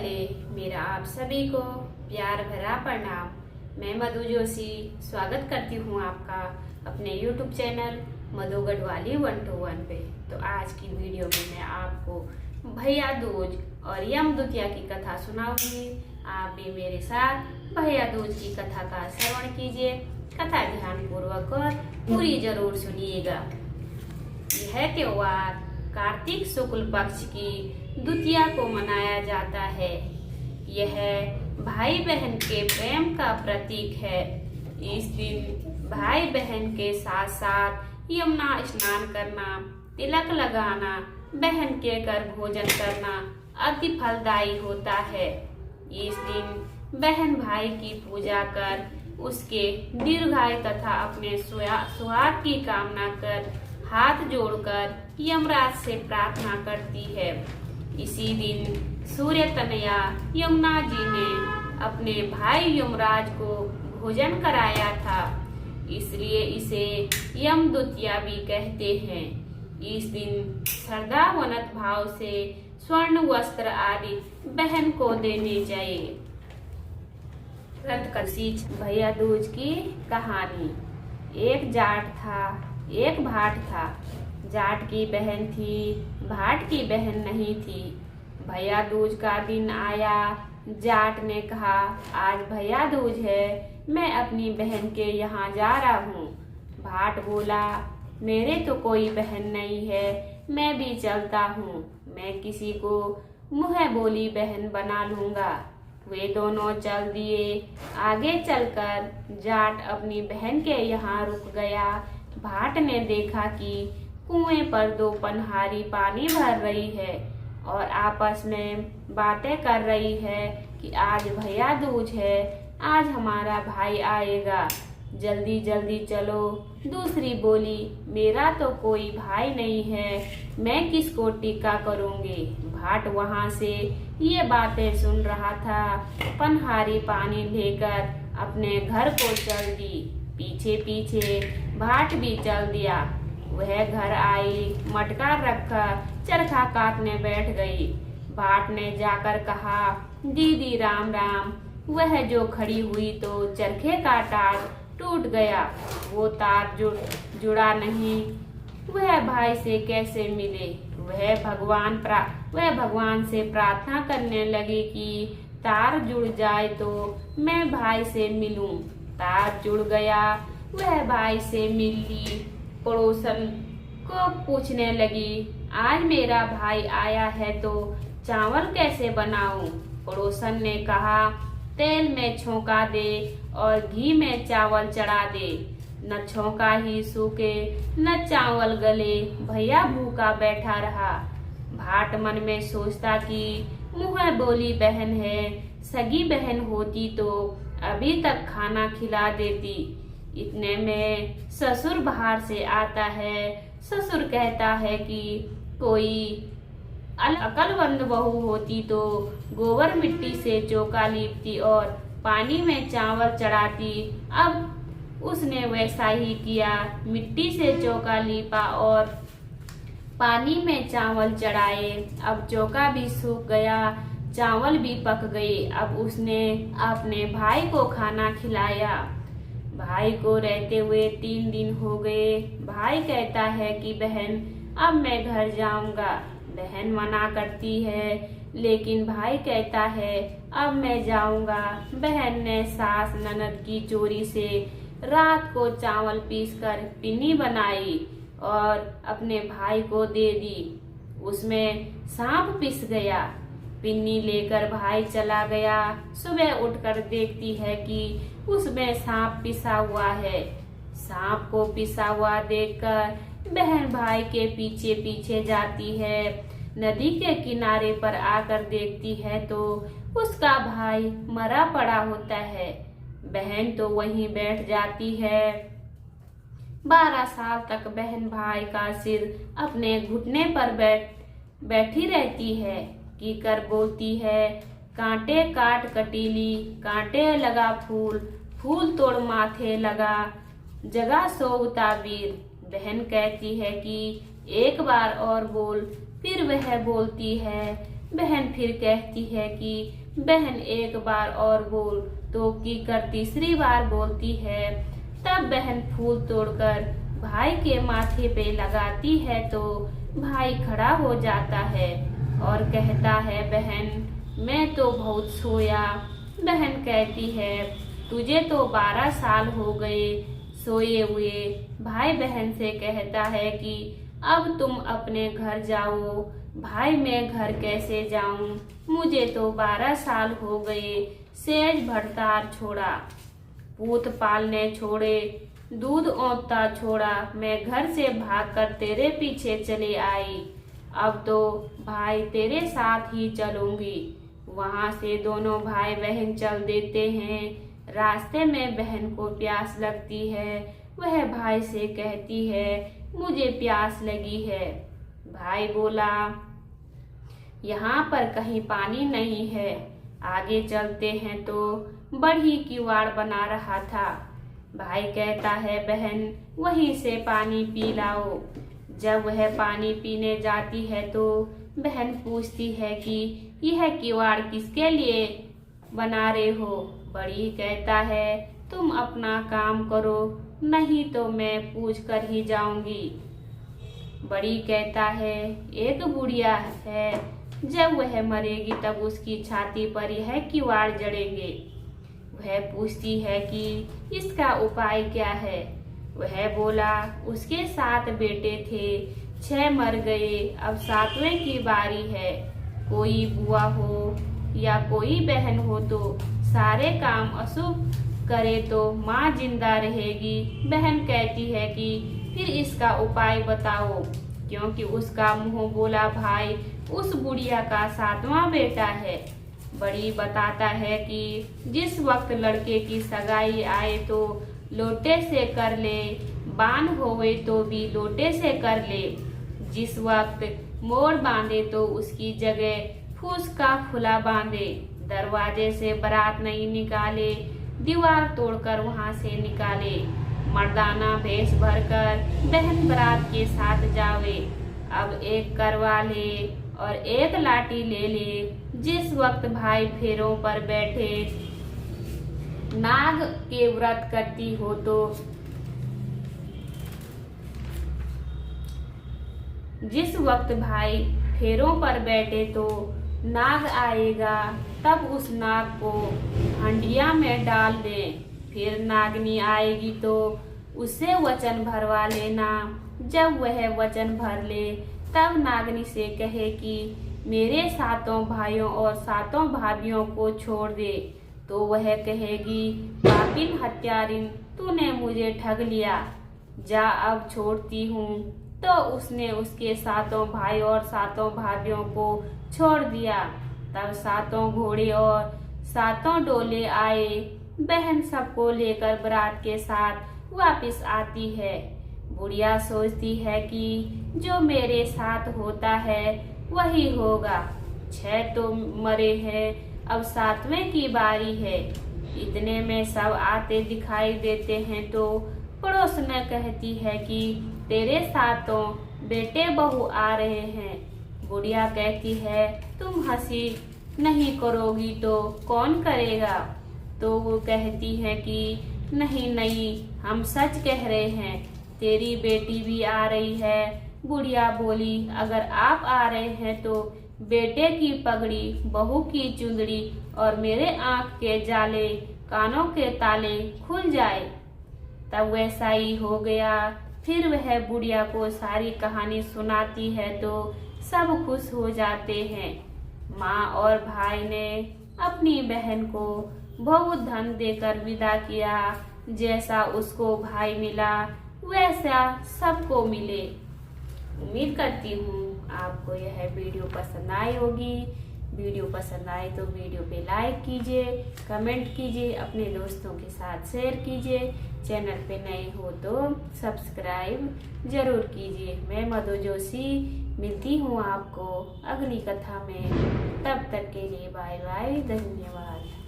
पहले मेरा आप सभी को प्यार भरा प्रणाम। मैं मधु जोशी स्वागत करती हूँ आपका अपने YouTube चैनल मधु गढ़वाली 121 पे। तो आज की वीडियो में मैं आपको भैया दूज और यम द्वितीया की कथा सुनाऊंगी। आप भी मेरे साथ भैया दूज की कथा का श्रवण कीजिए। कथा ध्यान पूर्वक और पूरी जरूर सुनिएगा। यह त्योहार कार्तिक शुक्ल पक्ष की द्वितीया को मनाया जाता है। यह भाई बहन के प्रेम का प्रतीक है। इस दिन भाई बहन के साथ साथ यमुना स्नान करना, तिलक लगाना, बहन के घर भोजन करना अति फलदायी होता है। इस दिन बहन भाई की पूजा कर उसके दीर्घायु तथा अपने सुहाग की कामना कर हाथ जोड़कर यमराज से प्रार्थना करती है। इसी दिन सूर्य तनया यमुना जी ने अपने भाई यमराज को भोजन कराया था, इसलिए इसे यम द्वितीया भी कहते हैं। इस दिन श्रद्धावनत भाव से स्वर्ण वस्त्र आदि बहन को देने चाहिए। भैया दूज की कहानी। एक जाट था, एक भाट था। जाट की बहन थी, भाट की बहन नहीं थी। भैया दूज का दिन आया। जाट ने कहा, आज भैया दूज है, मैं अपनी बहन के यहाँ जा रहा हूँ। भाट बोला, मेरे तो कोई बहन नहीं है, मैं भी चलता हूँ। मैं किसी को मुँह बोली बहन बना लूँगा। वे दोनों चल दिए। आगे चलकर जाट अपनी बहन के यहाँ रुक गया। भाट ने देखा कि कुएं पर दो पनहारी पानी भर रही है और आपस में बातें कर रही है कि आज भैया दूज है, आज हमारा भाई आएगा, जल्दी जल्दी चलो। दूसरी बोली, मेरा तो कोई भाई नहीं है, मैं किसको टीका करूँगी। भाट वहाँ से ये बातें सुन रहा था। पनहारी पानी लेकर अपने घर को चल दी। पीछे पीछे भाट भी चल दिया। वह घर आई, मटका रखकर चरखा काटने बैठ गई। भाट ने जाकर कहा, दीदी राम राम। वह जो खड़ी हुई तो चरखे का तार टूट गया, वो तार जुड़ा नहीं। वह भाई से कैसे मिले। वह भगवान से प्रार्थना करने लगी कि तार जुड़ जाए तो मैं भाई से मिलूं। तार जुड़ गया। वह भाई से मिल ली। पड़ोसन को पूछने लगी, आज मेरा भाई आया है तो चावल कैसे बनाऊं। पड़ोसन ने कहा, तेल में छौंका दे और घी में चावल चढ़ा दे। न छौंका ही सूखे न चावल गले, भैया भूखा बैठा रहा। भाट मन में सोचता कि मुँह बोली बहन है, सगी बहन होती तो अभी तक खाना खिला देती। इतने में ससुर बाहर से आता है। ससुर कहता है कि कोई अकलमंद बहू होती तो गोबर मिट्टी से चौका लीपती और पानी में चावल चढ़ाती। अब उसने वैसा ही किया, मिट्टी से चौका लीपा और पानी में चावल चढ़ाए। अब चौका भी सूख गया, चावल भी पक गए। अब उसने अपने भाई को खाना खिलाया। भाई को रहते हुए 3 दिन हो गए। भाई कहता है कि बहन अब मैं घर जाऊंगा। बहन मना करती है, लेकिन भाई कहता है अब मैं जाऊंगा। बहन ने सास ननद की चोरी से रात को चावल पीसकर पिन्नी बनाई और अपने भाई को दे दी। उसमें सांप पिस गया। पिन्नी लेकर भाई चला गया। सुबह उठकर देखती है कि उसमें सांप पिसा हुआ है। सांप को पिसा हुआ देखकर बहन भाई के पीछे पीछे जाती है। नदी के किनारे पर आकर देखती है तो उसका भाई मरा पड़ा होता है। बहन तो वहीं बैठ जाती है। 12 साल तक बहन भाई का सिर अपने घुटने पर बैठी रहती है। कीकर बोलती है, कांटे काट कटीली, कांटे लगा फूल, फूल तोड़ माथे लगा, जगा सो ताबीर। बहन कहती है कि एक बार और बोल। फिर वह बोलती है, बहन फिर कहती है कि बहन एक बार और बोल, तो कीकर तीसरी बार बोलती है। तब बहन फूल तोड़कर भाई के माथे पे लगाती है तो भाई खड़ा हो जाता है और कहता है, बहन मैं तो बहुत सोया। बहन कहती है, तुझे तो 12 साल हो गए सोए हुए। भाई बहन से कहता है कि अब तुम अपने घर जाओ। भाई मैं घर कैसे जाऊं, मुझे तो 12 साल हो गए। सेज भरतार छोड़ा, पूत पालने छोड़े, दूध औंधता छोड़ा, मैं घर से भागकर तेरे पीछे चले आई। अब तो भाई तेरे साथ ही चलूंगी। वहां से दोनों भाई बहन चल देते हैं। रास्ते में बहन को प्यास लगती है। वह भाई से कहती है, मुझे प्यास लगी है। भाई बोला, यहाँ पर कहीं पानी नहीं है, आगे चलते हैं तो बढ़ी किवाड़ बना रहा था। भाई कहता है, बहन वहीं से पानी पी लाओ। जब वह पानी पीने जाती है तो बहन पूछती है कि यह किवाड़ किसके लिए बना रहे हो। बड़ी कहता है, तुम अपना काम करो, नहीं तो मैं पूछ कर ही जाऊंगी। बड़ी कहता है, एक बुढ़िया है, जब वह मरेगी तब उसकी छाती पर यह किवाड़ जड़ेंगे। वह पूछती है कि इसका उपाय क्या है। वह बोला, उसके 7 बेटे थे, 6 मर गए, अब 7वें की बारी है। कोई बुआ हो या कोई बहन हो तो सारे काम अशुभ करे तो माँ जिंदा रहेगी। बहन कहती है कि फिर इसका उपाय बताओ, क्योंकि उसका मुंह बोला भाई उस बुढ़िया का 7वां बेटा है। बड़ी बताता है कि जिस वक्त लड़के की सगाई आए तो लोटे से कर ले, बान होवे तो भी लोटे से कर ले। जिस वक्त मोर बांधे तो उसकी जगह फूस का फुला बांधे। दरवाजे से बारात नहीं निकाले, दीवार तोड़कर वहां से निकाले। मर्दाना भेष भरकर बहन बारात के साथ जावे। अब एक करवा ले और एक लाठी ले ले। जिस वक्त भाई फेरों पर बैठे नाग के व्रत करती हो तो जिस वक्त भाई फेरों पर बैठे तो नाग आएगा, तब उस नाग को हंडिया में डाल दे। फिर नागनी आएगी तो उससे वचन भरवा लेना। जब वह वचन भर ले तब नागनी से कहे कि मेरे 7 भाइयों और 7 भाभियों को छोड़ दे, तो वह कहेगी, पापिन हत्यारिन, तूने मुझे ठग लिया, जा अब छोड़ती हूँ। तो उसने उसके 7 भाई और 7 भाभियों को छोड़ दिया। तब 7 घोड़े और 7 डोले आए। बहन सबको लेकर बारात के साथ वापस आती है। बुढ़िया सोचती है कि जो मेरे साथ होता है वही होगा। 6 तो मरे हैं, अब 7वें की बारी है। इतने में सब आते दिखाई देते हैं तो पड़ोस में कहती है कि तेरे 7 बेटे बहू आ रहे हैं। बुढ़िया कहती है, तुम हंसी नहीं करोगी तो कौन करेगा। तो वो कहती है कि नहीं नहीं, हम सच कह रहे हैं, तेरी बेटी भी आ रही है। बुढ़िया बोली, अगर आप आ रहे हैं तो बेटे की पगड़ी, बहू की चुंदड़ी और मेरे आँख के जाले, कानों के ताले खुल जाए। तब वैसा ही हो गया। फिर वह बुढ़िया को सारी कहानी सुनाती है तो सब खुश हो जाते हैं। माँ और भाई ने अपनी बहन को बहुत धन देकर विदा किया। जैसा उसको भाई मिला वैसा सबको मिले। उम्मीद करती हूँ आपको यह वीडियो पसंद आई होगी। वीडियो पसंद आए तो वीडियो पे लाइक कीजिए, कमेंट कीजिए, अपने दोस्तों के साथ शेयर कीजिए। चैनल पे नए हो तो सब्सक्राइब जरूर कीजिए। मैं मधु जोशी मिलती हूँ आपको अगली कथा में। तब तक के लिए बाय बाय, धन्यवाद।